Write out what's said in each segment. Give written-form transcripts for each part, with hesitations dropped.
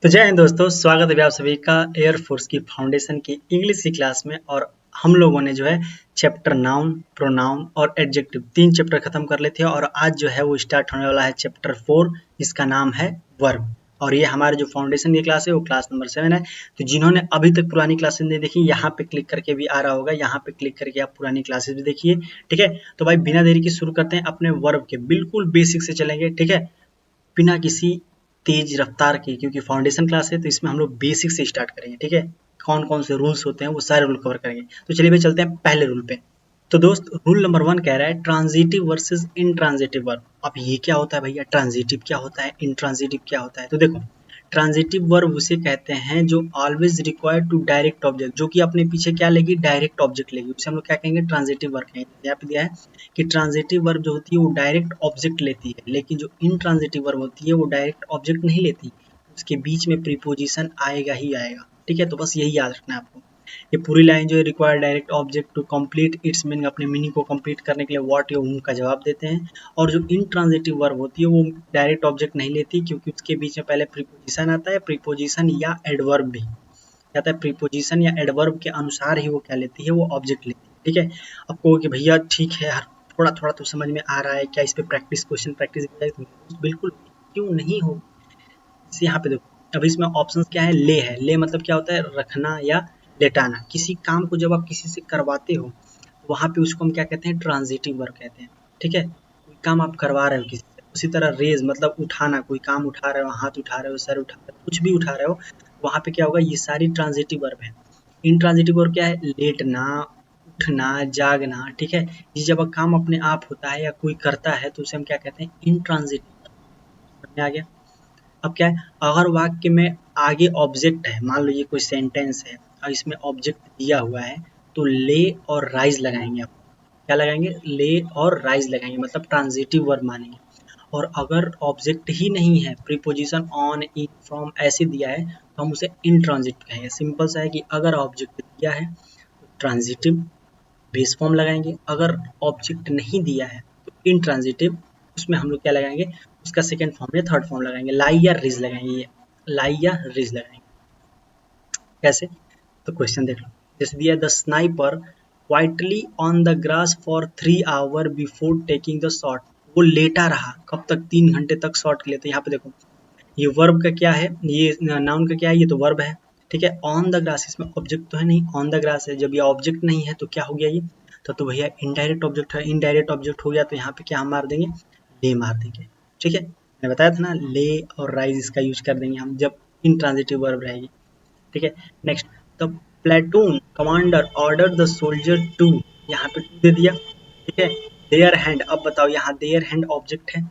तो जय हिंद दोस्तों, स्वागत है आप सभी का एयरफोर्स की फाउंडेशन की इंग्लिश की क्लास में। और हम लोगों ने जो है चैप्टर नाउन, प्रोनाउन और एडजेक्टिव 3 चैप्टर खत्म कर लेते हैं और आज जो है वो स्टार्ट होने वाला है चैप्टर 4 जिसका नाम है वर्ब। और ये हमारे जो फाउंडेशन की क्लास है वो क्लास नंबर 7 है। तो जिन्होंने अभी तक पुरानी क्लासेस नहीं देखी, यहाँ पे क्लिक करके भी आ रहा होगा, यहाँ पे क्लिक करके आप पुरानी क्लासेस भी देखिए। ठीक है, तो भाई बिना देरी के शुरू करते हैं अपने वर्ब के, बिल्कुल बेसिक से चलेंगे। ठीक है, बिना किसी तेज रफ्तार के, क्योंकि फाउंडेशन क्लास है तो इसमें हम लोग बेसिक से स्टार्ट करेंगे। ठीक है, कौन कौन से रूल्स होते हैं वो सारे रूल कवर करेंगे। तो चलिए भाई चलते हैं पहले रूल पे। तो दोस्त रूल नंबर 1 कह रहा है ट्रांजिटिव वर्सेस इंट्रांजिटिव वर्ब। अब ये क्या होता है भैया, ट्रांजिटिव क्या होता है, इंट्रांजिटिव क्या होता है? तो देखो, ट्रांजिटिव वर्ब उसे कहते हैं जो always required to direct object, जो कि अपने पीछे क्या लेगी, डायरेक्ट ऑब्जेक्ट लेगी, उसे हम लोग क्या कहेंगे, ट्रांजिटिव वर्ब कहेंगे। यहाँ पे दिया है कि ट्रांजिटिव वर्ब जो होती है वो डायरेक्ट ऑब्जेक्ट लेती है, लेकिन जो इनट्रांजिटिव वर्ब होती है वो डायरेक्ट ऑब्जेक्ट नहीं लेती, उसके बीच में प्रीपोजिशन आएगा ही आएगा। ठीक है, तो बस यही याद रखना है आपको। ये पूरी लाइन जो है require direct object to complete its meaning, अपने मीनिंग को कंप्लीट करने के लिए व्हाट या whom का जवाब देते हैं। और जो इनट्रांजिटिव वर्ब होती है वो डायरेक्ट ऑब्जेक्ट नहीं लेती, क्योंकि उसके बीच में पहले प्रीपोजिशन आता है, प्रीपोजिशन या एडवर्ब भी आता है। प्रीपोजिशन या एडवर्ब के अनुसार ही वो क्या लेती है, वो ऑब्जेक्ट लेती है। ठीक है, अब कहो कि भैया ठीक है यार, थोड़ा थोड़ा तो समझ में आ रहा है, क्या इस पे प्रैक्टिस, क्वेश्चन प्रैक्टिस बिल्कुल क्यों नहीं हो। जैसे यहाँ पे देखो, अब इसमें ऑप्शन क्या है, ले है। ले मतलब क्या होता है, रखना या लेटाना। किसी काम को जब आप किसी से करवाते हो तो वहाँ पे उसको हम क्या कहते हैं, ट्रांजिटिव वर्ब कहते हैं। ठीक है, कोई काम आप करवा रहे हो किसी से। उसी तरह रेज मतलब उठाना, कोई काम उठा रहे हो, हाथ उठा रहे हो, सर उठा रहे हो, कुछ भी उठा रहे हो, वहाँ पे क्या होगा, ये सारी ट्रांजिटिव वर्ब है। इनट्रांजिटिव वर्ब क्या है, लेटना, उठना, जागना। ठीक है, ये जब काम अपने आप होता है या कोई करता है तो उसे हम क्या कहते हैं, इनट्रांजिटिव। समझ में आ गया? अब क्या है, अगर वाक्य में आगे ऑब्जेक्ट है, मान लो ये कोई सेंटेंस है और इसमें ऑब्जेक्ट दिया हुआ है, तो ले और राइज लगाएंगे आप। क्या लगाएंगे, ले और राइज लगाएंगे, मतलब ट्रांजिटिव वर्ब मानेंगे। और अगर ऑब्जेक्ट ही नहीं है, प्रीपोजिशन ऑन, इन, फ्रॉम ऐसे दिया है, तो हम उसे इनट्रांजिटिव कहेंगे। सिंपल सा है कि अगर ऑब्जेक्ट दिया है तो ट्रांजिटिव बेस फॉर्म लगाएंगे, अगर ऑब्जेक्ट नहीं दिया है तो इनट्रांजिटिव, उसमें हम लोग क्या लगाएंगे, उसका सेकंड फॉर्म या थर्ड फॉर्म लगाएंगे, लाई या रिज लगाएंगे। ये लाई या रिज लगाएंगे। कैसे, तो क्वेश्चन देख लो। जैसे दिया, the sniper quietly on the grass for 3 hour before taking the shot. वो लेटा रहा कब तक, 3 घंटे तक शॉट के लिए। तो यहाँ पे देखो, ये वर्ब का क्या है, ये नाउन का क्या है, ये तो वर्ब है। ठीक है, ऑन द ग्रास, इसमें ऑब्जेक्ट तो है नहीं, ऑन द ग्रास है। जब ये ऑब्जेक्ट नहीं है तो क्या हो गया ये, तो भैया इनडायरेक्ट ऑब्जेक्ट है। इनडायरेक्ट ऑब्जेक्ट हो गया तो यहाँ पे क्या हम मार देंगे, ले मार देंगे। ठीक है, मैंने बताया था ना, ले और राइज इसका यूज कर देंगे हम जब इनट्रांजिटिव वर्ब रहेगी। ठीक है, next, the platoon commander order the soldier to, यहाँ पे टू दे दिया। ठीक है, देयर हैंड, अब बताओ यहाँ देयर हैंड ऑब्जेक्ट है,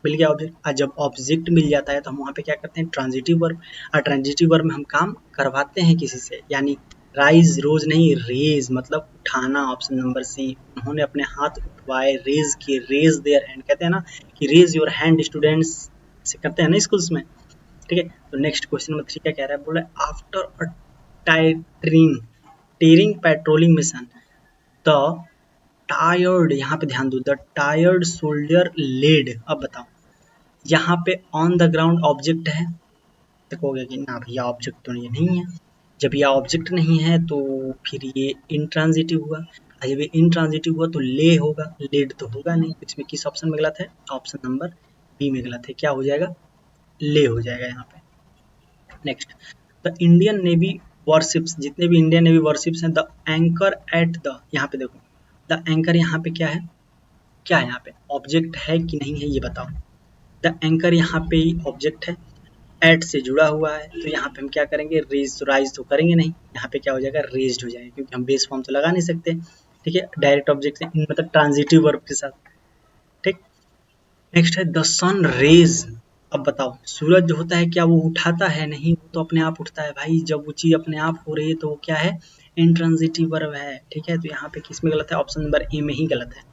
मिल गया ऑब्जेक्ट। और जब ऑब्जेक्ट मिल जाता है तो हम वहाँ पे क्या करते हैं, ट्रांजिटिव वर्ब। और ट्रांजिटिव वर्ब में हम काम करवाते हैं किसी से, यानी राइज, रोज नहीं, रेज मतलब उठाना। ऑप्शन नंबर सी, उन्होंने अपने हाथ उठवाए, रेज किए, रेज देयर हैंड। कहते हैं ना कि रेज योर हैंड, स्टूडेंट्स से करते हैं ना स्कूल्स में। ठीक है, तो नेक्स्ट क्वेश्चन नंबर 3 क्या कह रहा है, बोला after a tiring tearing patrolling mission the tired, यहाँ पे ध्यान दो, द टायर्ड सोल्जर लेड। अब बताओ, यहाँ पे ऑन द ग्राउंड ऑब्जेक्ट है, तो कहोगे कि ना भैया ऑब्जेक्ट तो ये नहीं है। जब ये ऑब्जेक्ट नहीं है तो फिर ये इनट्रांजिटिव हुआ, और जब ये इनट्रांजिटिव हुआ तो ले होगा, लेड तो होगा नहीं। इसमें किस ऑप्शन में गलत है, ऑप्शन नंबर बी में गलत है। क्या हो जाएगा, ले हो जाएगा यहाँ पे। Next, the Indian navy warships, जितने भी इंडियन नेवी वॉरशिप्स हैं, द एंकर एट द, यहाँ पे देखो, द एंकर यहाँ पे क्या है, क्या है यहाँ पे ऑब्जेक्ट है कि नहीं है, ये बताओ। द एंकर यहाँ पे ऑब्जेक्ट है, एट से जुड़ा हुआ है, तो यहाँ पे हम क्या करेंगे, रेज, तो राइज तो करेंगे नहीं, यहाँ पे क्या हो जाएगा, रेज्ड हो जाएगा, क्योंकि हम बेस फॉर्म तो लगा नहीं सकते। ठीक है, डायरेक्ट ऑब्जेक्ट से, मतलब ट्रांजिटिव वर्ब के साथ। ठीक, नेक्स्ट है द सन रेज। अब बताओ, सूरज जो होता है क्या वो उठाता है, नहीं, वो तो अपने आप उठता है भाई। जब वो चीज अपने आप हो रही है तो वो क्या है, इंट्रांजिटिव वर्ब है। ठीक है, तो यहाँ पे किस में गलत है, ऑप्शन नंबर ए में ही गलत है।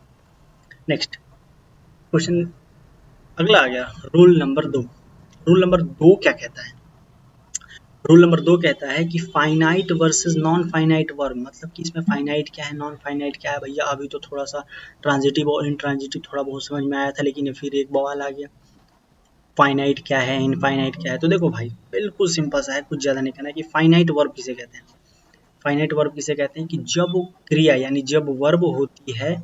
नेक्स्ट क्वेश्चन अगला आ गया, रूल नंबर 2। रूल नंबर 2 क्या कहता है, रूल नंबर 2 कहता है कि finite versus non finite verb, मतलब कि इसमें फाइनाइट क्या है, नॉन फाइनाइट क्या है। भैया अभी तो थोड़ा सा ट्रांजिटिव और इनट्रांजिटिव थोड़ा बहुत समझ में आया था, लेकिन फिर एक बवाल आ गया। फाइनाइट क्या है, इनफाइनाइट क्या है। तो देखो भाई बिल्कुल सिंपल सा है, कुछ ज़्यादा नहीं करना है कि फाइनाइट वर्ब किसे कहते हैं। फाइनाइट वर्ब किसे कहते हैं कि जब क्रिया यानी जब वर्ब होती है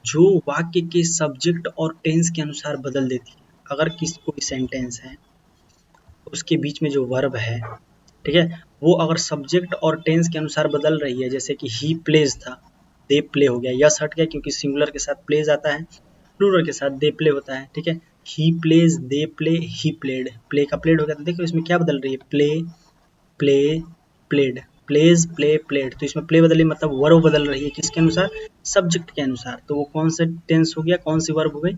जो वाक्य के सब्जेक्ट और टेंस के अनुसार बदल देती है। अगर कोई सेंटेंस है उसके बीच में जो वर्ब है, ठीक है, वो अगर सब्जेक्ट और टेंस के अनुसार बदल रही है, जैसे कि ही प्लेज था, दे प्ले हो गया, यस हट गया क्योंकि सिंगुलर के साथ प्लेज आता है, प्लूरल के साथ दे प्ले होता है, ठीक है। He plays, they play, he played, play का प्लेड हो गया। तो देखो इसमें क्या बदल रही है, play, play, played, plays, play, played. तो इसमें प्ले बदली मतलब वर्ब बदल रही है, किसके अनुसार, सब्जेक्ट के अनुसार। तो वो कौन सा टेंस हो गया, कौन सी वर्ब हो गई,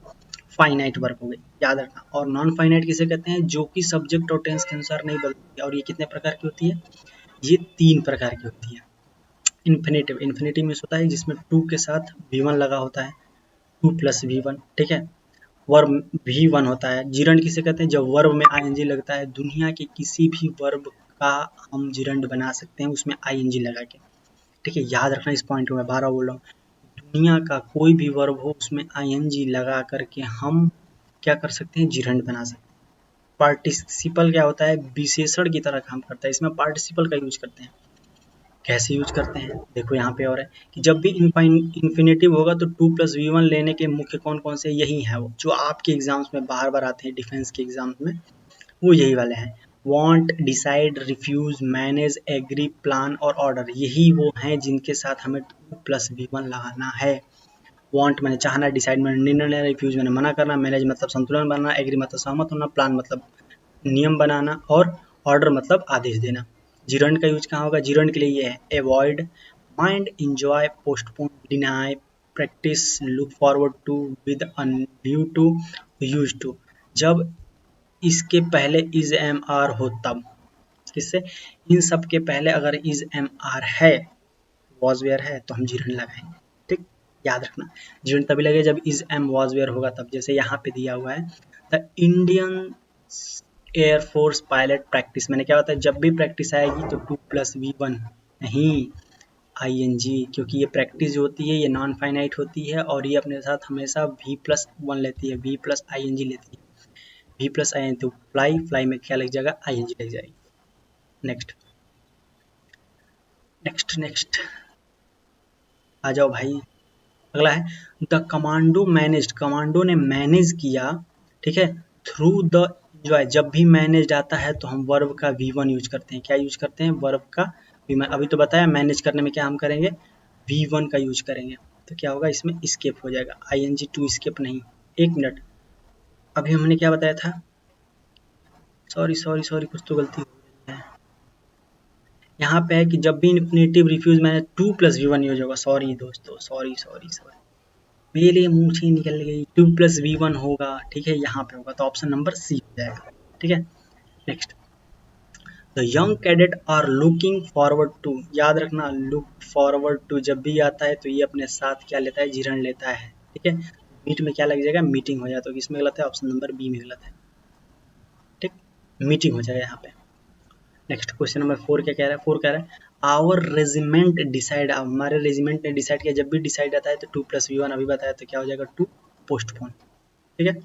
फाइनाइट वर्ब हो गई, याद रखना। और नॉन फाइनाइट किसे कहते हैं, जो कि सब्जेक्ट और टेंस के अनुसार नहीं बदलती। और ये कितने प्रकार की होती है, ये 3 प्रकार की होती है। इन्फिनेटिव, इन्फिनेटिव मीन्स होता है जिसमें टू के साथ V1 लगा होता है, 2 + V1, ठीक है। वर्ब V1 होता है। जिरंड किसे कहते हैं, जब वर्ब में ING लगता है। दुनिया के किसी भी वर्ब का हम जिरंड बना सकते हैं उसमें ING लगा के, ठीक है। याद रखना इस पॉइंट को, मैं 12 बोल रहा हूँ। दुनिया का कोई भी वर्ब हो उसमें ING लगा करके हम क्या कर सकते हैं, जिरंड बना सकते हैं। पार्टिसिपल क्या होता है, विशेषण की तरह काम करता है। इसमें पार्टिसिपल का यूज करते हैं। कैसे यूज करते हैं, देखो यहाँ पे और है कि जब भी इन्फिनेटिव होगा तो 2 + V1 लेने के मुख्य कौन कौन से, यही है वो जो आपके एग्जाम्स में बार बार आते हैं, डिफेंस के एग्जाम्स में वो यही वाले हैं। Want, decide, refuse, manage, agree, plan और ऑर्डर, यही वो हैं जिनके साथ हमें 2 + V1 लगाना है। वांट मैंने चाहना, डिसाइड मैंने निर्णय लेना, रिफ्यूज मैंने मना करना, मैनेज मतलब संतुलन बनाना, एग्री मतलब सहमत होना, प्लान मतलब नियम बनाना और ऑर्डर मतलब आदेश देना। जिरंड का यूज कहाँ होगा, जिरंड के लिए ये है avoid, mind, enjoy, postpone, deny, practice, look forward to, with a view to, use to. जब इसके पहले इज एम आर हो तब, किससे, इन सब के पहले अगर इज एम आर है, वॉज वेयर है, तो हम जिरंड लगाएंगे, ठीक। याद रखना जिरंड तभी लगेगा जब इज एम वॉज वेयर होगा तब। जैसे यहाँ पे दिया हुआ है the Indian air force pilot practice, मैंने क्या होता है, जब भी प्रैक्टिस आएगी तो 2 + V1 नहीं ING, क्योंकि ये प्रैक्टिस जो होती है ये नॉन फाइनाइट होती है और ये अपने साथ हमेशा V+1 लेती है, V + ING लेती है। V+ING तो फ्लाई, फ्लाई में क्या लग जाएगा, ING लग जाएगी। नेक्स्ट नेक्स्ट नेक्स्ट आ जाओ भाई, अगला है द कमांडो मैनेज्ड, कमांडो ने मैनेज किया, ठीक है, थ्रू द एंजॉय। जब भी मैनेज आता है तो हम वर्ब का V1 यूज करते हैं। क्या यूज करते हैं, वर्ब का V1। अभी तो बताया मैनेज करने में क्या हम करेंगे, V1 का यूज करेंगे। तो क्या होगा, इसमें स्केप हो जाएगा, ING टू स्केप नहीं। एक मिनट, अभी हमने क्या बताया था, सॉरी सॉरी सॉरी, कुछ तो गलती हो गई है। यहाँ पे है कि जब भी इन्फिनेटिव रिफ्यूज मैंने 2 + V1 यूज होगा। सॉरी दोस्तों, सॉरी सॉरी सॉरी, मेरे मुंह से निकल गई, 2 + V1 होगा, ठीक है, यहाँ पे होगा तो ऑप्शन नंबर सी हो जाएगा, ठीक है। Next, the young cadet are looking forward to, याद रखना लुक फॉरवर्ड टू जब भी आता है तो ये अपने साथ क्या लेता है, जिरण लेता है, ठीक है। मीट में क्या लग जाएगा, मीटिंग हो जाए, तो किसमें गलत है, ऑप्शन नंबर बी में गलत है, ठीक, मीटिंग हो जाएगा यहाँ पे। नेक्स्ट क्वेश्चन नंबर 4 क्या कह रहा है, 4 कह रहा है आवर रेजिमेंट डिसाइड, हमारे रेजिमेंट ने डिसाइड किया। जब भी डिसाइड आता है तो 2 + V1 अभी बताया तो क्या हो जाएगा, 2 पोस्टपोन, ठीक है।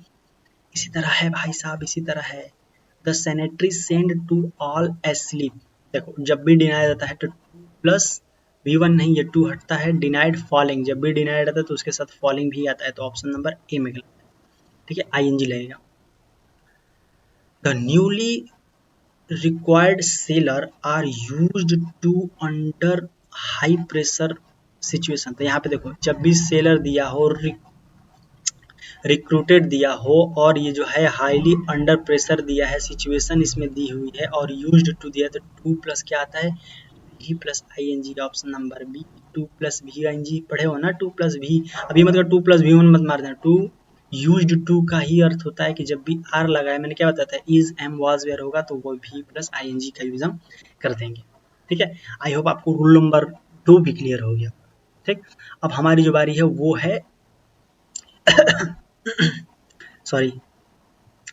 इसी तरह है भाई साहब, इसी तरह है the sanitary send to all asleep. देखो जब भी डिनाइड आता है तो 2 + V1 नहीं, ये 2 हटता है। डिनाइड फॉलिंग, जब भी डिनाइड आता है तो उसके साथ फॉलिंग भी आता है, तो ऑप्शन नंबर ए में गलत है, ठीक है, ING लगेगा। The newly required sailor are used to under high pressure situation. तो यहाँ पे देखो जब भी सेलर दिया हो, रिक्रूटेड दिया हो और ये जो है हाईली अंडर प्रेशर दिया है, सिचुएशन इसमें दी हुई है और यूज्ड टू दिया, तो 2 + क्या आता है, V + ING, option number B. 2 + VING पढ़े हो ना, 2 + V, अभी मतलब 2 + V1 मत मार देना। 2 यूज्ड टू का ही अर्थ होता है कि जब भी आर लगाए, मैंने क्या बताया था, इज एम वाज वेयर होगा तो वो V + ING का यूज हम कर देंगे, ठीक है। आई होप आपको रूल नंबर 2 भी क्लियर हो गया, ठीक। अब हमारी जो बारी है वो है सॉरी,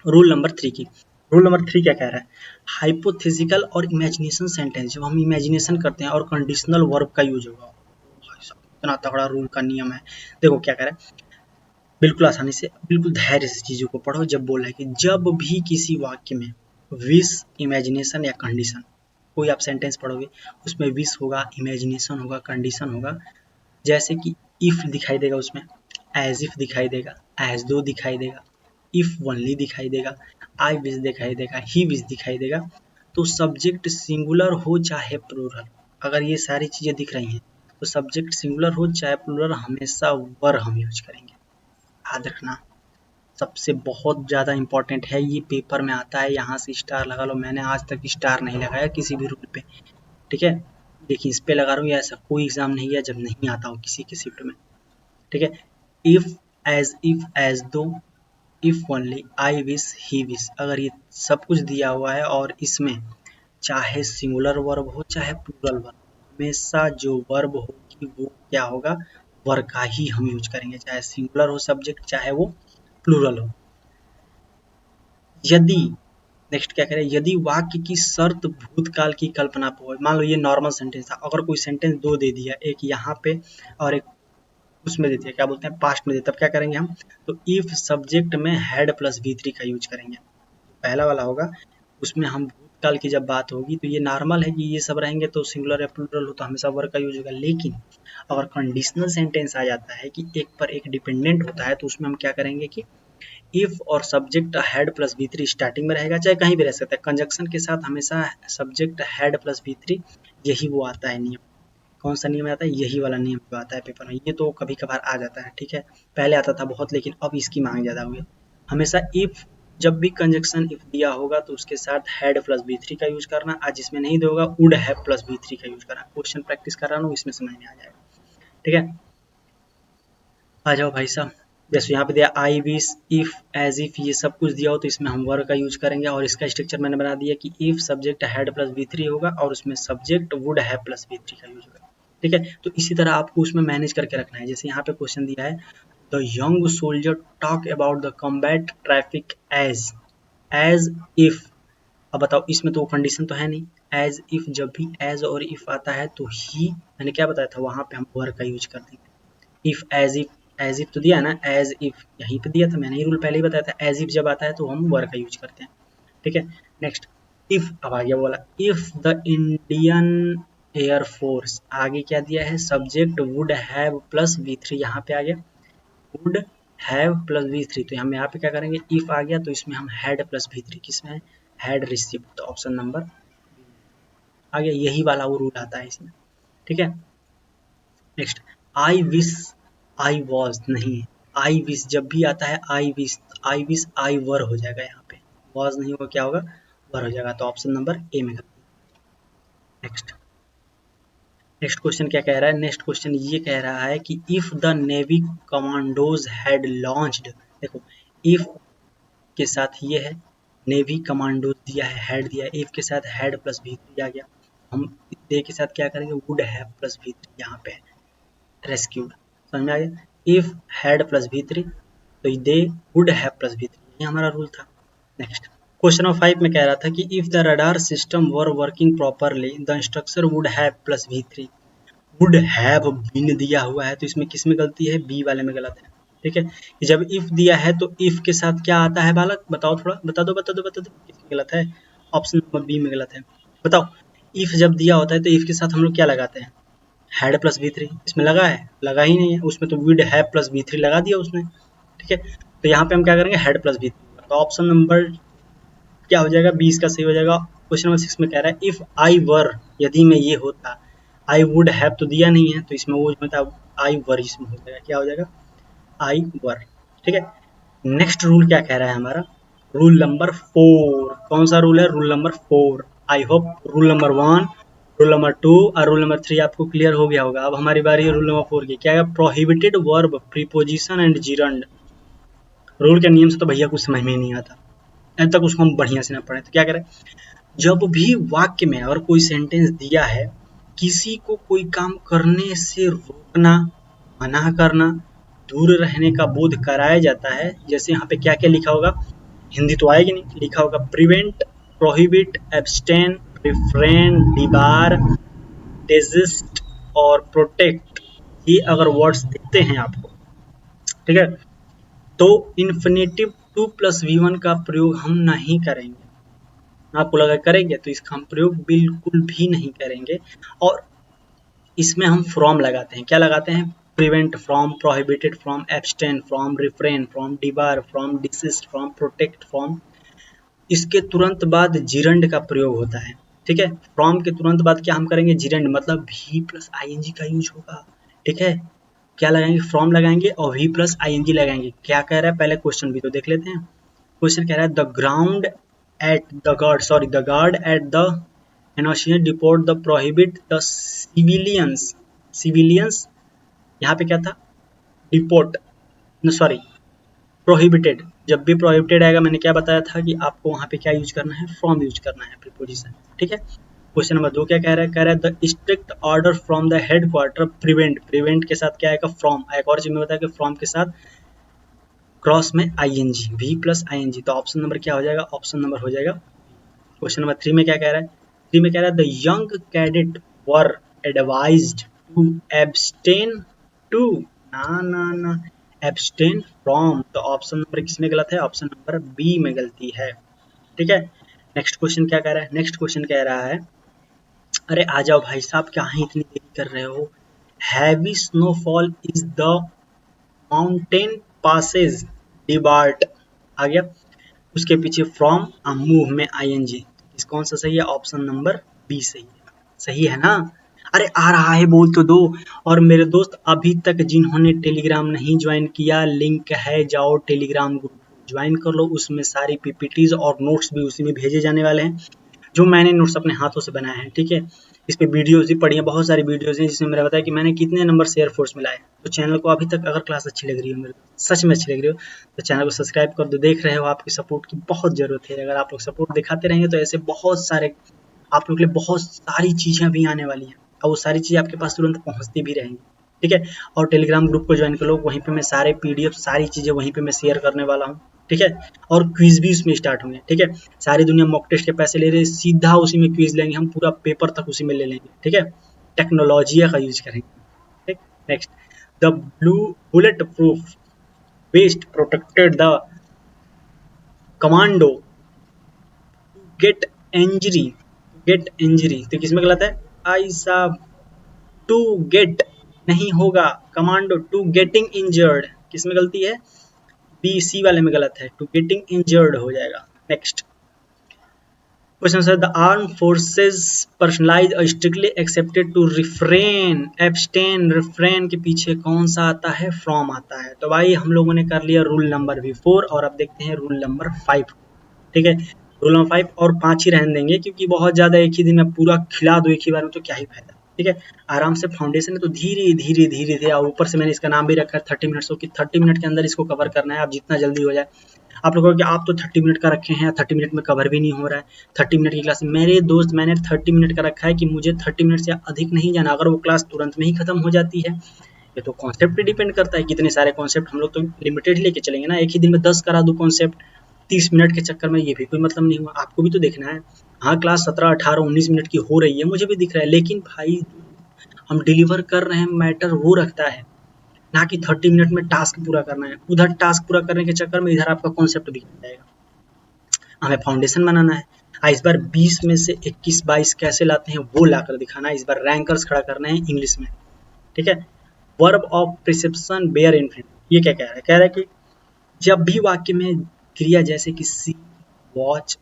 रूल नंबर 3 की। रूल नंबर 3 क्या कह रहा है, हाइपोथेटिकल और इमेजिनेशन सेंटेंस, जब हम इमेजिनेशन करते हैं और कंडीशनल वर्ब का यूज होगा। भाई साहब इतना तगड़ा रूल का नियम है। देखो क्या कह रहा है, बिल्कुल आसानी से, बिल्कुल धैर्य से चीज़ों को पढ़ो। जब बोला है कि जब भी किसी वाक्य में विश, इमेजिनेशन या कंडीशन, कोई आप सेंटेंस पढ़ोगे उसमें विश होगा, इमेजिनेशन होगा, कंडीशन होगा। जैसे कि इफ दिखाई देगा, उसमें एज इफ दिखाई देगा, एज दो दिखाई देगा, इफ ओनली दिखाई देगा, आई विश दिखाई देगा, ही विश दिखाई देगा। तो सब्जेक्ट सिंगुलर हो चाहे प्लूरल, अगर ये सारी चीज़ें दिख रही हैं तो सब्जेक्ट सिंगुलर हो चाहे प्लूरल, हमेशा वर हम यूज करेंगे। याद रखना, सबसे बहुत ज़्यादा इंपॉर्टेंट है, ये पेपर में आता है, यहाँ से स्टार लगा लो। मैंने आज तक स्टार नहीं लगाया किसी भी रूल पे, ठीक है, लेकिन इस पे लगा रहा हूँ। या ऐसा कोई एग्जाम नहीं है जब नहीं आता हो किसी के शिफ्ट में, ठीक है। इफ एज दो, if only, I wish, he wish, अगर ये सब कुछ दिया हुआ है और इसमें चाहे सिंगुलर वर्ब हो चाहे प्लूरल वर्ब, हमेशा जो वर्ब होगी वो क्या होगा, वर का ही हम यूज करेंगे, चाहे सिंगुलर हो सब्जेक्ट चाहे वो प्लूरल हो। यदि, नेक्स्ट क्या करें, यदि वाक्य की शर्त भूतकाल की कल्पना पर हो, मान लो ये नॉर्मल सेंटेंस था, अगर कोई सेंटेंस दो दे दिया, एक यहाँ पे और एक उसमें देती है, क्या बोलते हैं, पास्ट में दे, तब क्या करेंगे हम, तो इफ सब्जेक्ट में हैड प्लस वी थ्री का यूज करेंगे। पहला वाला होगा, उसमें हम भूतकाल की जब बात होगी तो ये नॉर्मल है कि ये सब रहेंगे तो सिंगुलर या प्लूरल हो तो हमेशा वर्ब का यूज होगा। लेकिन अगर कंडीशनल सेंटेंस आ जाता है कि एक पर एक डिपेंडेंट होता है, तो उसमें हम क्या करेंगे कि इफ और subject had plus B three starting में रहेगा, चाहे कहीं भी रह सकता है, कंजक्शन के साथ हमेशा subject had plus B three, यही वो आता है नियम। कौन सा नियम आता है, यही वाला नियम जो आता है पेपर में, ये तो कभी कभार आ जाता है, ठीक है, पहले आता था बहुत, लेकिन अब इसकी मांग ज़्यादा हुई है। हमेशा इफ, जब भी कंजक्शन इफ दिया होगा तो उसके साथ हैड प्लस बी थ्री का यूज करना, आज जिसमें नहीं दोगा would have plus B three का यूज करना। क्वेश्चन प्रैक्टिस कर रहा हूँ, इसमें समझ में आ जाएगा, ठीक है। आ जाओ भाई साहब, जैसे यहाँ पे दिया I wish, if, as if, ये सब कुछ दिया हो तो इसमें हम वर्ब का यूज करेंगे। और इसका स्ट्रक्चर मैंने बना दिया कि if subject had plus B three होगा और उसमें subject would have plus B three का यूज होगा, ठीक है। तो इसी तरह आपको उसमें मैनेज करके रखना है। जैसे यहाँ पे क्वेश्चन दिया है, the young soldier talk about the combat traffic as if. अब बताओ, इसमें तो कंडीशन तो है नहीं, एज इफ, जब भी एज और इफ आता है तो ही, मैंने क्या बताया था, वहां पे हम वर्ब का यूज कर देंगे। इफ, एज इफ तो दिया है ना, एज इफ यहीं पे दिया था, मैंने ये रूल पहले ही बताया था, एज इफ जब आता है तो हम वर्ब का यूज करते हैं, ठीक है। नेक्स्ट, इफ, अब आ गया बोला, इफ द इंडियन एयरफोर्स, आगे क्या दिया है, subject would have plus we three, यहाँ पे आ गया would have plus we three, तो हम यहाँ पे क्या करेंगे, इफ आ गया तो इसमें हम हैड प्लस वी थ्री, किसमें है, हैड रिसीव्ड, तो ऑप्शन नंबर आ गया, यही वाला वो रूल आता है इसमें, ठीक है। Next, I wish, I was नहीं है, आई विश जब भी आता है, आई विश आई वर हो जाएगा, यहाँ पे वॉज नहीं होगा, क्या होगा, वर हो जाएगा, तो ऑप्शन नंबर ए में। नेक्स्ट, नेक्स्ट क्वेश्चन क्या कह रहा है, नेक्स्ट क्वेश्चन ये कह रहा है कि if the navy commandos had launched, देखो इफ के साथ ये है, नेवी कमांडोज दिया है, हैड दिया है, इफ के साथ हैड प्लस भी आ गया, हम दे के साथ क्या करेंगे, वुड हैव प्लस भी यहाँ पे रेस्क्यूड, समझ में आ गया। इफ हैड प्लस भी थ्री तो दे वुड हैव प्लस भी थ्री, ये हमारा रूल था। नेक्स्ट, क्वेश्चन नंबर 5 में कह रहा था कि if the radar system were working properly the instructor would have plus भी थ्री, वुड हैव बीन दिया हुआ है तो इसमें किस में गलती है, बी वाले में गलत है, ठीक है। कि जब इफ दिया है तो इफ के साथ क्या आता है बालक, बताओ थोड़ा, बता दो किसमें गलत है, ऑप्शन नंबर बी में गलत है। बताओ, इफ जब दिया होता है तो इफ के साथ हम लोग क्या लगाते हैं, हैड प्लस बी थ्री, इसमें लगा है, लगा ही नहीं है, उसमें तो would have plus B three लगा दिया उसने, ठीक है। तो यहाँ पे हम क्या करेंगे, हैड प्लस बी थ्री, तो ऑप्शन नंबर क्या हो जाएगा, 20 का सही हो जाएगा। क्वेश्चन नंबर 6 में कह रहा है इफ आई वर, यदि मैं ये होता, आई वुड हैव तो दिया नहीं है तो इसमें वो मतलब आई वर, इसमें हो जाएगा, क्या हो जाएगा, आई वर, ठीक है। नेक्स्ट रूल क्या कह रहा है हमारा, रूल नंबर 4, कौन सा रूल है, rule number 4। I hope rule number 1, rule number 2 और रूल नंबर 3 आपको क्लियर हो गया होगा। अब हमारी बारी है रूल नंबर 4 की, क्या है, prohibited verb preposition and gerund. Rule के नियम से तो भैया कुछ समझ में ही नहीं आता, अब तक उसको हम बढ़िया से ना पढ़े, तो क्या करें, जब भी वाक्य में अगर कोई सेंटेंस दिया है, किसी को कोई काम करने से रोकना, मना करना, दूर रहने का बोध कराया जाता है, जैसे यहाँ पे क्या क्या लिखा होगा, हिंदी तो आएगी नहीं, लिखा होगा prevent, prohibit, abstain, refrain, debar, desist और प्रोटेक्ट, ये अगर वर्ड्स दिखते हैं आपको, ठीक है, तो इन्फिनेटिव 2 प्लस V1 का प्रयोग हम नहीं करेंगे। आपको लगा करेंगे, तो इसका हम प्रयोग बिल्कुल भी नहीं करेंगे। और इसमें हम फ्रॉम लगाते हैं। क्या लगाते हैं? Prevent from, prohibited from, abstain from, refrain from, debar from, desist from, protect from. इसके तुरंत बाद जिरंड का प्रयोग होता है। ठीक है, फ्रॉम के तुरंत बाद क्या हम करेंगे? जिरंड, मतलब भी प्लस आईएनजी का यूज होगा। ठीक है, क्या लगाएंगे? फ्रॉम लगाएंगे और भी प्लस आईएनजी लगाएंगे। क्या कह रहा है? पहले क्वेश्चन भी तो देख लेते हैं। क्वेश्चन कह रहा है the ground at the guard, sorry the guard at the एनोशियन deport the prohibit the civilians, civilians यहाँ पे क्या था? Deport, sorry prohibited. जब भी प्रोहिबिटेड आएगा, मैंने क्या बताया था कि आपको वहाँ पे क्या यूज करना है? फ्रॉम यूज करना है, प्रीपोजिशन। ठीक है, क्वेश्चन नंबर 2 क्या कह रहा है? कह रहा है the strict order from the head quarter prevent, prevent के साथ क्या आएगा? फ्रॉम। एक और चीज में बताया कि फ्रॉम के साथ क्रॉस में आईएनजी, वी प्लस आईएनजी। तो ऑप्शन नंबर क्या हो जाएगा? ऑप्शन नंबर हो जाएगा। क्वेश्चन नंबर 3 में क्या कह रहा है? 3 में कह रहा है the young cadet were advised to abstain to, ना एब्सटेन फ्रॉम। तो ऑप्शन नंबर किसमें गलत है? ऑप्शन नंबर बी में गलती है। ठीक है, नेक्स्ट क्वेश्चन क्या कह रहा है? नेक्स्ट क्वेश्चन कह रहा है, अरे आ जाओ भाई साहब, क्या ही इतनी देरी कर रहे हो? Heavy snowfall is the mountain passes debarred, आ गया। उसके पीछे फ्रॉम, मूव में आईएनजी। इस कौन सा सही है? ऑप्शन नंबर बी सही है। सही है ना? अरे आ रहा है, बोल तो दो। और मेरे दोस्त, अभी तक जिन्होंने टेलीग्राम नहीं ज्वाइन किया, लिंक है, जाओ टेलीग्राम ग्रुप ज्वाइन कर लो। उसमें सारी पीपीटीज और नोट्स भी उसी में भेजे जाने वाले हैं, जो मैंने नोट्स अपने हाथों से बनाए हैं। ठीक है, इस पे वीडियोस भी पढ़ी है, बहुत सारी वीडियोस हैं जिसमें मैंने बताया कि मैंने कितने नंबर से एयरफोर्स में लाए। तो चैनल को अभी तक अगर क्लास अच्छी लग रही हो, मेरे सच में अच्छी लग रही हो, तो चैनल को सब्सक्राइब कर दो। देख रहे हो, आपकी सपोर्ट की बहुत ज़रूरत है। अगर आप लोग सपोर्ट दिखाते रहेंगे तो ऐसे बहुत सारे आप लोग के लिए बहुत सारी चीज़ें अभी आने वाली हैं, और वो सारी चीज़ें आपके पास तुरंत पहुँचती भी रहेंगी। ठीक है, और टेलीग्राम ग्रुप को ज्वाइन कर लो, वहीं पे मैं सारे पीडीएफ सारी चीज़ें वहीं पे मैं शेयर करने वाला हूँ। ठीक है, और क्विज भी उसमें स्टार्ट होंगे। ठीक है, सारी दुनिया मॉक टेस्ट के पैसे ले रही है, सीधा उसी में क्विज लेंगे हम, पूरा पेपर तक उसी में ले लेंगे। ठीक है, टेक्नोलॉजी का यूज करेंगे। ठीक, next, the blue bullet proof vest protected the commando get injury, get injury. तो किसमें गलत है? आई साहब, टू गेट नहीं होगा, कमांडो टू गेटिंग इंजर्ड। किसमें गलती है? बी सी वाले में गलत है, टू गेटिंग इंजर्ड हो जाएगा। Next question sir, the armed forces personalise और strictly accepted to refrain, abstain, refrain के पीछे कौन सा आता है? फ्रॉम आता है। तो भाई हम लोगों ने कर लिया रूल नंबर भी 4, और अब देखते हैं रूल नंबर 5। ठीक है, रूल नंबर 5 और 5 ही रहने देंगे, क्योंकि बहुत ज़्यादा एक ही दिन में पूरा खिला दो एक ही बार में, तो क्या ही फायदा। ठीक है, आराम से फाउंडेशन है तो धीरे धीरे धीरे धीरे, और ऊपर से मैंने इसका नाम भी रखा है 30 मिनट्स, कि 30 मिनट के अंदर इसको कवर करना है। आप जितना जल्दी हो जाए, आप लोगों कि आप तो 30 मिनट का रखे हैं, 30 मिनट में कवर भी नहीं हो रहा है। 30 मिनट की क्लास, मेरे दोस्त मैंने 30 मिनट का रखा है कि मुझे 30 मिनट से अधिक नहीं जाना, अगर वो क्लास तुरंत में ही खत्म हो जाती है। ये तो कॉन्सेप्ट पे डिपेंड करता है, कितने सारे कॉन्सेप्ट हम लोग तो लिमिटेड ही लेके चलेंगे ना। एक ही दिन में 10 करा दूं कॉन्सेप्ट 30 मिनट के चक्कर में, ये भी कोई मतलब नहीं हुआ। आपको भी तो देखना है। हाँ, क्लास 17, 18, 19 मिनट की हो रही है, मुझे भी दिख रहा है, लेकिन भाई हम डिलीवर कर रहे हैं, मैटर वो रखता है ना कि 30 मिनट में टास्क पूरा करना है। उधर टास्क पूरा करने के चक्कर में इधर आपका कॉन्सेप्ट बिगड़ जाएगा। हमें फाउंडेशन बनाना है। इस बार 20 में से 21-22 कैसे लाते हैं वो लाकर दिखाना है। इस बार रैंकर्स खड़ा करना है इंग्लिश में। ठीक है, verb of perception bare infinitive. ये क्या कह रहा है? कह रहा है कि जब भी वाक्य में क्रिया जैसे कि सी, वॉच,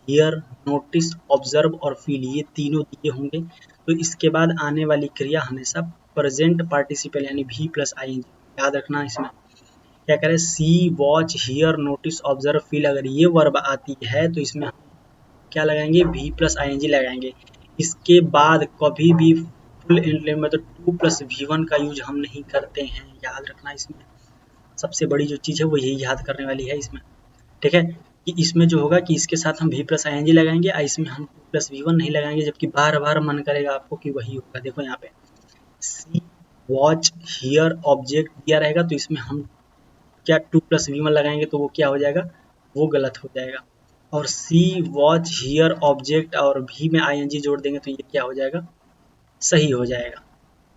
हियर, नोटिस, ऑब्जर्व और फील, ये तीनों दिए होंगे, तो इसके बाद आने वाली क्रिया हमेशा प्रेजेंट पार्टिसिपल यानी भी प्लस आईएनजी। याद रखना इसमें क्या करें? See, watch, hear, notice, observe, feel, अगर ये वर्ब आती है तो इसमें हम क्या लगाएंगे? भी प्लस आईएनजी लगाएंगे। इसके बाद कभी भी फुल इंप्लीमेंट मतलब 2 प्लस V1 का यूज हम नहीं करते हैं। याद रखना, इसमें सबसे बड़ी जो चीज़ है वो यही याद करने वाली है इसमें। ठीक है, कि इसमें जो होगा कि इसके साथ हम भी प्लस आईएनजी लगाएंगे, और इसमें हम 2 प्लस V1 नहीं लगाएंगे, जबकि बार बार मन करेगा आपको कि वही होगा। देखो यहाँ पे सी, वॉच, हियर, ऑब्जेक्ट दिया रहेगा, तो इसमें हम क्या 2 प्लस V1 लगाएंगे, तो वो क्या हो जाएगा? वो गलत हो जाएगा। और सी, वॉच, हियर, ऑब्जेक्ट और भी में आईएनजी जोड़ देंगे तो ये क्या हो जाएगा? सही हो जाएगा।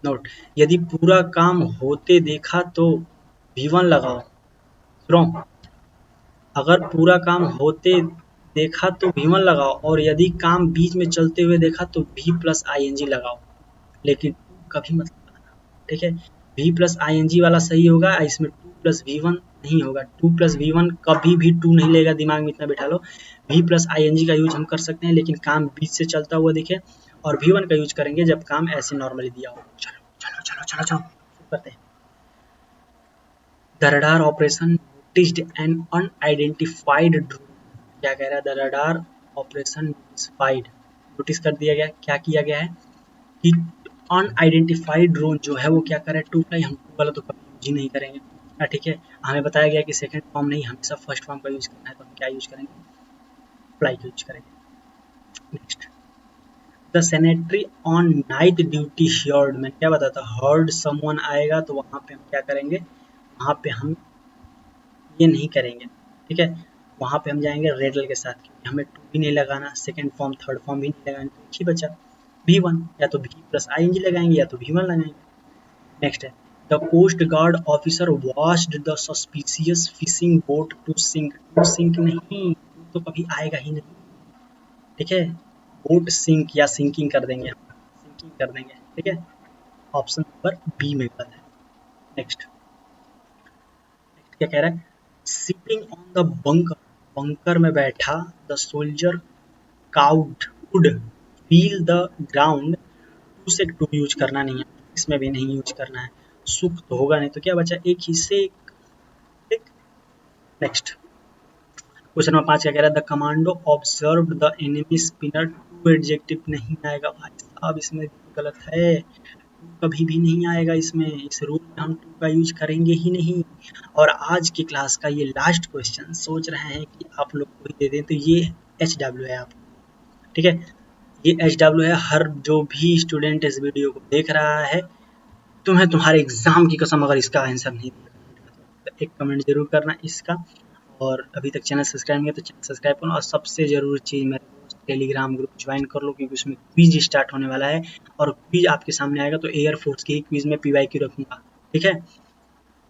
नोट, यदि पूरा काम होते देखा तो V1 लगाओ, फ्रॉम। अगर पूरा काम होते देखा तो भी1 लगाओ, और यदि काम बीच में चलते हुए देखा तो भी प्लस ing लगाओ, लेकिन कभी मत लगाना। ठीक है, भी प्लस ing वाला सही होगा, इसमें 2 प्लस v1 नहीं होगा। 2 प्लस v1 कभी भी 2 नहीं लेगा, दिमाग में इतना बिठा लो। भी प्लस ing का यूज हम कर सकते हैं, लेकिन काम बीच से चलता हुआ दिखे, और v1 का यूज करेंगे जब काम ऐसे नॉर्मली दिया हो। चलो चलो चलो चलो चलो करते हैं। The radar operation noticed an unidentified drone. क्या कह रहा है? द रडार ऑपरेशन नोटिस कर दिया गया। क्या किया गया है कि अनआइडेंटिफाइड ड्रोन जो है वो क्या करे, टू फ्लाई। हम टू वाला तो कभी यूज ही नहीं करेंगे। ठीक है, हमें बताया गया कि सेकंड फॉर्म नहीं, हमेशा फर्स्ट फॉर्म का यूज करना है, तो हम क्या यूज करेंगे? फ्लाई का यूज करेंगे। Next, the sanitary on night duty heard. मैं क्या बताता, हर्ड समवन आएगा तो वहां पे हम क्या करेंगे? वहां पे हम ये नहीं करेंगे। ठीक है, वहां पे हम जाएंगे रेडल के साथ, क्योंकि हमें टू भी नहीं लगाना, सेकंड फॉर्म थर्ड फॉर्म भी नहीं लगाना, तो एक ही बचा v1। या तो v प्लस ing लगाएंगे या तो v1 लगाएंगे। नेक्स्ट है, the coast guard officer watched the suspicious fishing boat to sink. To sink नहीं, तो कभी आएगा ही नहीं। ठीक है, बोट सिंक या सिंकिंग कर देंगे, हम सिंकिंग कर देंगे। ठीक है, ऑप्शन नंबर बी में गलत है। नेक्स्ट क्या कह रहा है? Sitting on the bunker, bunker में बैठा the soldier could would feel the ground. To से टू यूज करना नहीं है, इसमें भी नहीं यूज करना है। सुख तो होगा नहीं, तो क्या बचा? एक ही से एक। नेक्स्ट क्वेश्चन नंबर 5 क्या कह रहा है? The commando observe the enemy spinner. To adjective नहीं आएगा भाई साहब, इसमें गलत है। कभी भी नहीं आएगा इसमें, इस रूल में हम टू का यूज करेंगे ही नहीं। और आज की क्लास का ये लास्ट क्वेश्चन सोच रहे हैं कि आप लोग को ही दे दें, तो ये HW है आपको। ठीक है, ये HW है। हर जो भी स्टूडेंट इस वीडियो को देख रहा है, तुम्हें तुम्हारे एग्जाम की कसम अगर इसका आंसर नहीं दिया तो एक कमेंट जरूर करना इसका। और अभी तक चैनल सब्सक्राइब नहीं है तो चैनल सब्सक्राइब करो, और सबसे जरूरी चीज़ मेरे दोस्त टेलीग्राम ग्रुप ज्वाइन कर लो, क्योंकि उसमें क्विज स्टार्ट होने वाला है। और क्विज आपके सामने आएगा तो एयरफोर्स के ही क्विज में PYQ रखूंगा। ठीक है,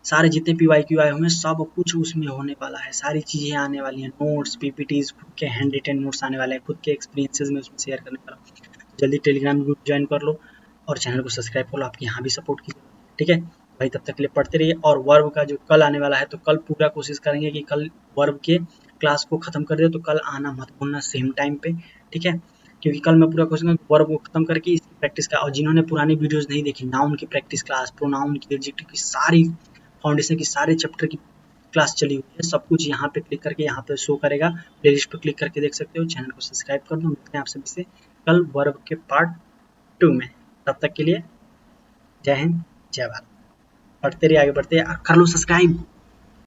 सारे जितने PYQ आए हुए हैं सब कुछ उसमें होने वाला है, सारी चीज़ें आने वाली हैं, नोट्स PPTs, खुद के हैंड रिटन नोट्स आने वाले हैं, खुद के एक्सपीरियंसेस में उसमें शेयर करने वाला हूँ। जल्दी टेलीग्राम ग्रुप ज्वाइन कर लो और चैनल को सब्सक्राइब कर लो, आपकी यहाँ भी सपोर्ट की। ठीक है भाई, तब तक के लिए पढ़ते रहिए। और वर्ब का जो कल आने वाला है, तो कल पूरा कोशिश करेंगे कि कल वर्ब के क्लास को खत्म कर दे, तो कल आना मत भूलना सेम टाइम पे। ठीक है, क्योंकि कल मैं पूरा कोशिश करूँगा वर्ब को खत्म करके इसकी प्रैक्टिस का। और जिन्होंने पुरानी वीडियोस नहीं देखी, नाउन की प्रैक्टिस क्लास, प्रोनाउन की, एडजेक्टिव की, सारी फाउंडेशन की सारे चैप्टर की क्लास चली हुई है, सब कुछ यहाँ पे क्लिक करके यहाँ पे शो करेगा, प्लेलिस्ट पे क्लिक करके देख सकते हो। चैनल को सब्सक्राइब कर दो। मिलते हैं आप सभी से कल वर्ब के पार्ट 2 में। तब तक के लिए जय हिंद, जय भारत। पढ़ते रहिए, आगे बढ़ते कर लो सब्सक्राइब।